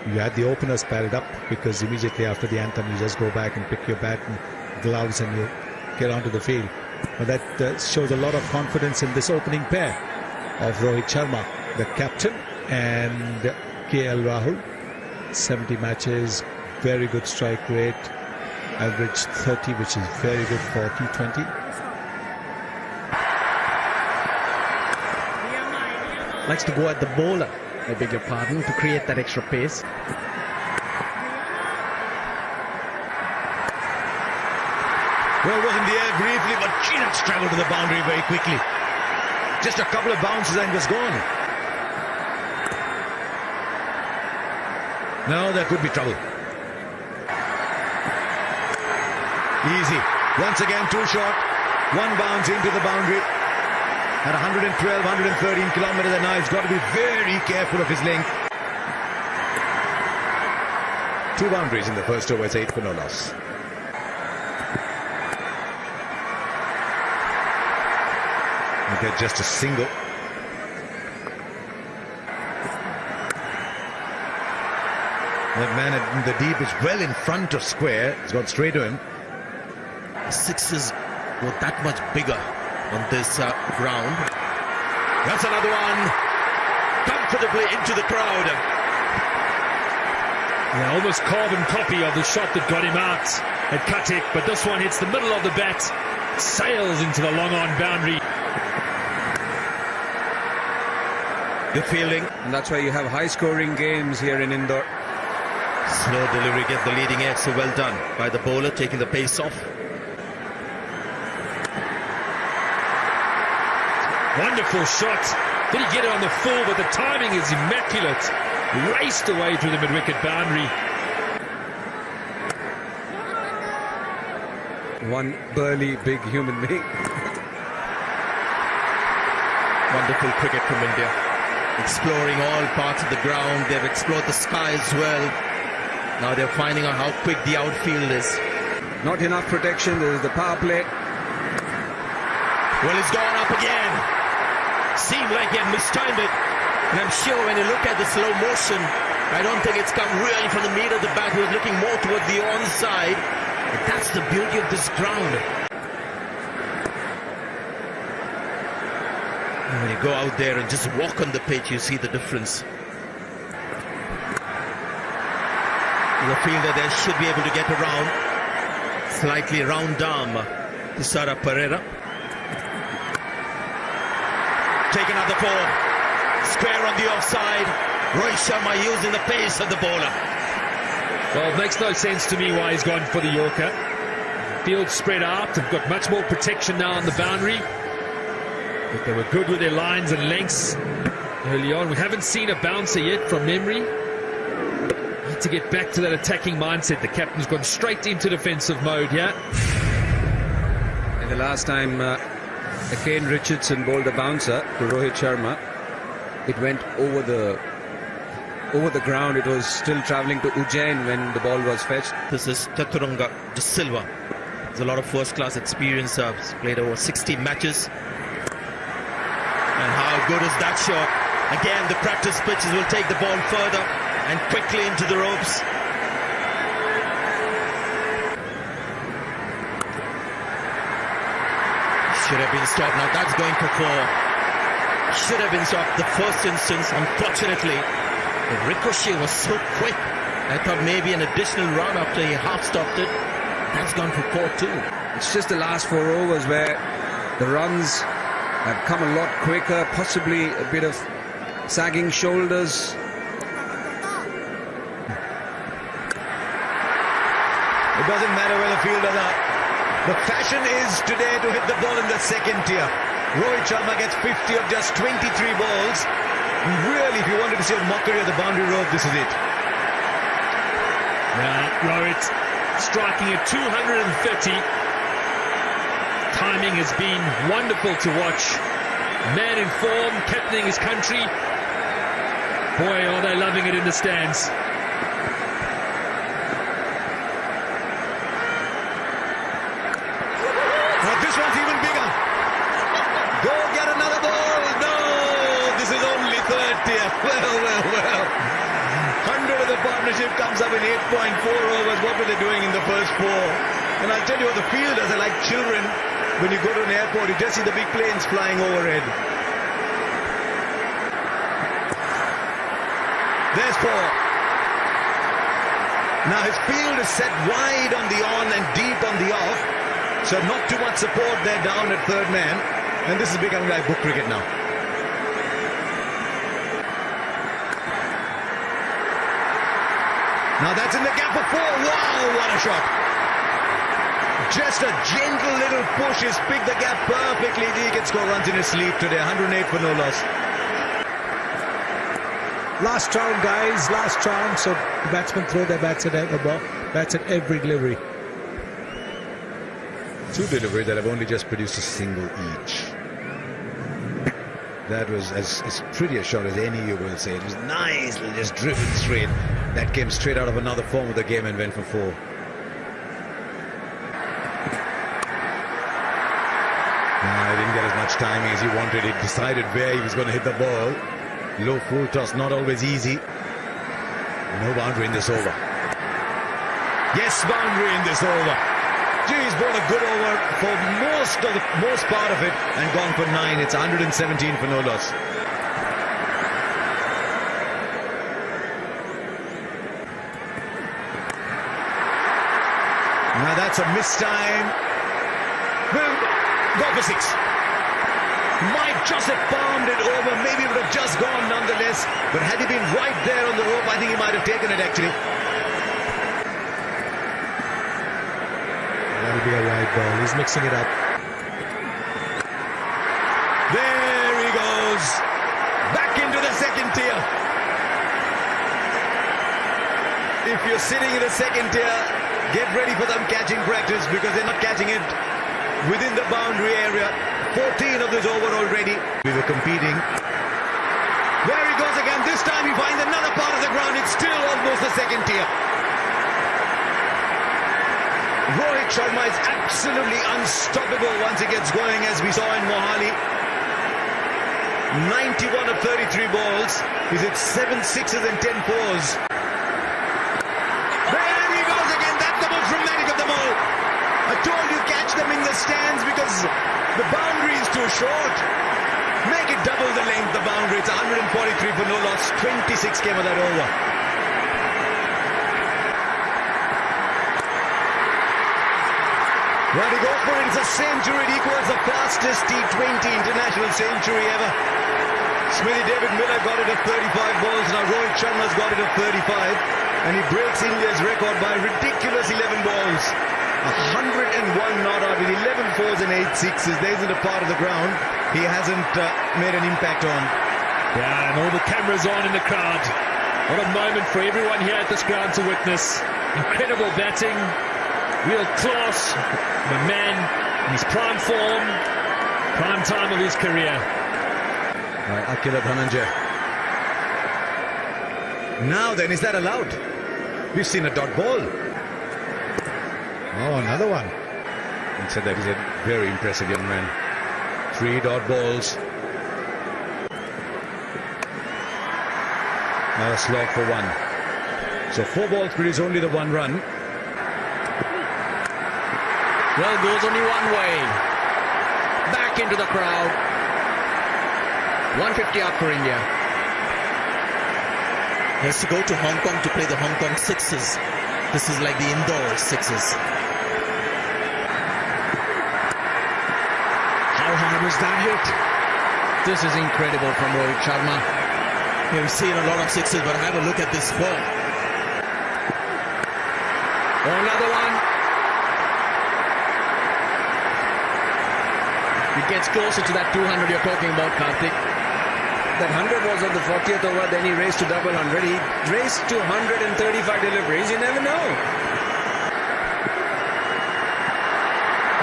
You had the openers padded up because immediately after the anthem you just go back and pick your bat and gloves and you get onto the field. But that shows a lot of confidence in this opening pair of Rohit Sharma, the captain, and KL Rahul. 70 matches, very good strike rate, average 30, which is very good for T20. Likes to go at the bowler, I beg your pardon, to create that extra pace. Well, was in the air briefly, but just travelled to the boundary very quickly. Just a couple of bounces and was gone. Now there could be trouble. Easy. Once again, too short. One bounce into the boundary. At 112, 113 kilometers an hour, he's got to be very careful of his length. 2 boundaries in the first over, it's 8 for no loss. And they're just a single. That man in the deep is well in front of square. He's gone straight to him. Sixes were that much bigger on this ground. That's another one. Comfortably into the crowd. Yeah, almost carbon copy of the shot that got him out at Katik, but this one hits the middle of the bat, sails into the long-on boundary. Good fielding. And that's why you have high-scoring games here in Indore. Slow delivery, get the leading edge, so well done by the bowler, taking the pace off. Wonderful shot. Did he get it on the full, but the timing is immaculate. Raced away through the mid-wicket boundary. One burly, big human being. Wonderful cricket from India. Exploring all parts of the ground. They've explored the sky as well. Now they're finding out how quick the outfield is. Not enough protection. There is the power play. Well, it's gone up again. Seemed like he had mistimed it. And I'm sure when you look at the slow motion, I don't think it's come really from the meat of the bat. He was looking more towards the onside. But that's the beauty of this ground. And when you go out there and just walk on the pitch, you see the difference. The fielder there should be able to get around. Slightly round arm to Sara Pereira. Take another ball. Square on the offside. Rohit Sharma using the pace of the bowler. Well, it makes no sense to me why he's gone for the Yorker. Field spread out. They've got much more protection now on the boundary. But they were good with their lines and lengths early on. We haven't seen a bouncer yet from memory. Need to get back to that attacking mindset. The captain's gone straight into defensive mode here. And the last time Kane Richardson bowled a bouncer to Rohit Sharma, it went over the ground. It was still travelling to Ujjain when the ball was fetched. This is Chaturanga De Silva. There's a lot of first-class experience. He's played over 60 matches. And how good is that shot? Again, the practice pitches will take the ball further and quickly into the ropes. Should have been stopped. Now that's going for 4. Should have been stopped the first instance. Unfortunately, the ricochet was so quick. I thought maybe an additional run after he half stopped it. That's gone for 4 too. It's just the last 4 overs where the runs have come a lot quicker, possibly a bit of sagging shoulders. It doesn't matter where the fielders are. The fashion is today to hit the ball in the second tier. Rohit Sharma gets 50 of just 23 balls. Really, if you wanted to see a mockery of the boundary rope, this is it. Now, Rohit striking at 230. Timing has been wonderful to watch. Man in form, captaining his country. Boy, are they loving it in the stands. This one's even bigger. Go get another ball. No, this is only third tier. Well. 100 of the bottom. partnership comes up in 8.4 overs. What were they doing in the first 4? And I'll tell you what, the fielders are like children. When you go to an airport, you just see the big planes flying overhead. There's 4. Now his field is set wide on the on and deep on the off. So not too much support there down at third man. And this is becoming like book cricket now. Now that's in the gap of 4. Wow, what a shot. Just a gentle little push. He's picked the gap perfectly. He can score runs in his sleep today. 108 for no loss. Last round, guys, last round. So the batsmen throw their bats at every delivery. 2 deliveries that have only just produced a single each. That was as pretty a shot as any you will say. It was nicely just driven straight. That came straight out of another form of the game and went for 4. He didn't get as much timing as he wanted. He decided where he was going to hit the ball. Low full toss, not always easy. No boundary in this over. Yes, boundary in this over. Gee, he's bowled a good over for most part of it and gone for 9. It's 117 for no loss. Now that's a missed time. Will go for 6. Might just have palmed it over. Maybe it would have just gone nonetheless. But had he been right there on the rope, I think he might have taken it actually. That'll be a wide ball. He's mixing it up. There he goes. Back into the second tier. If you're sitting in the second tier, get ready for them catching practice because they're not catching it within the boundary area. 14 of this over already. We were competing. There he goes again. This time he finds another part of the ground. It's still almost the second tier. Rohit Sharma is absolutely unstoppable once he gets going, as we saw in Mohali. 91 of 33 balls. He's hit 7 6s and 10 4s. There he goes again. That's the most dramatic of them all. I told you catch them in the stands because the boundary is too short. Make it double the length, the boundary. It's 143 for no loss. 26 came of that over. Well, to go for it, it's a century. It equals the fastest T20 international century ever. Smithy David Miller got it at 35 balls. Now Rohit Sharma's got it at 35. And he breaks India's record by a ridiculous 11 balls. 101 not out with 11 4s and 8 6s. There isn't a part of the ground he hasn't made an impact on. Yeah, and all the cameras on in the crowd. What a moment for everyone here at this ground to witness. Incredible batting. Real class. The man in his prime form. Prime time of his career. Akila Dhananjay. Now then, is that allowed? We've seen a dot ball. Oh, another one. And said that he's a very impressive young man. 3 dot balls. Now a slog for 1. So 4 balls produce only the 1 run. Well, goes only one way. Back into the crowd. 150 up for India. He has to go to Hong Kong to play the Hong Kong Sixes. This is like the Indore Sixes. How hard was that hit? This is incredible from Rohit Sharma. Yeah, we've seen a lot of sixes, but have a look at this ball. Oh, another one. It gets closer to that 200 you're talking about, Karthik. That 100 was on the 40th over, then he raced to double 100. He raced to 135 deliveries. You never know.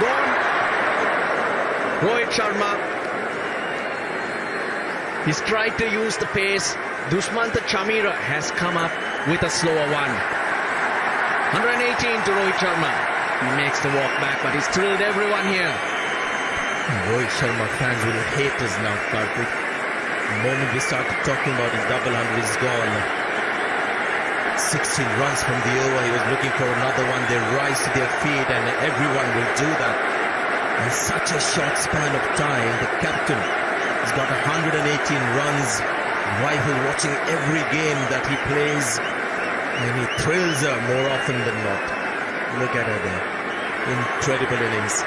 Gone. Rohit Sharma. He's tried to use the pace. Dushmantha Chamira has come up with a slower one. 118 to Rohit Sharma. He makes the walk back, but he's thrilled everyone here. Rohit Sharma fans will hate us now, Karthik. The moment we started talking about his double 100 is gone. 16 runs from the over. He was looking for another one. They rise to their feet, and everyone will do that. In such a short span of time, the captain has got 118 runs. Rival watching every game that he plays, and he thrills her more often than not. Look at her there. Incredible innings.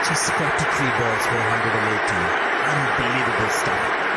Just 43 balls for 118. Unbelievable stuff.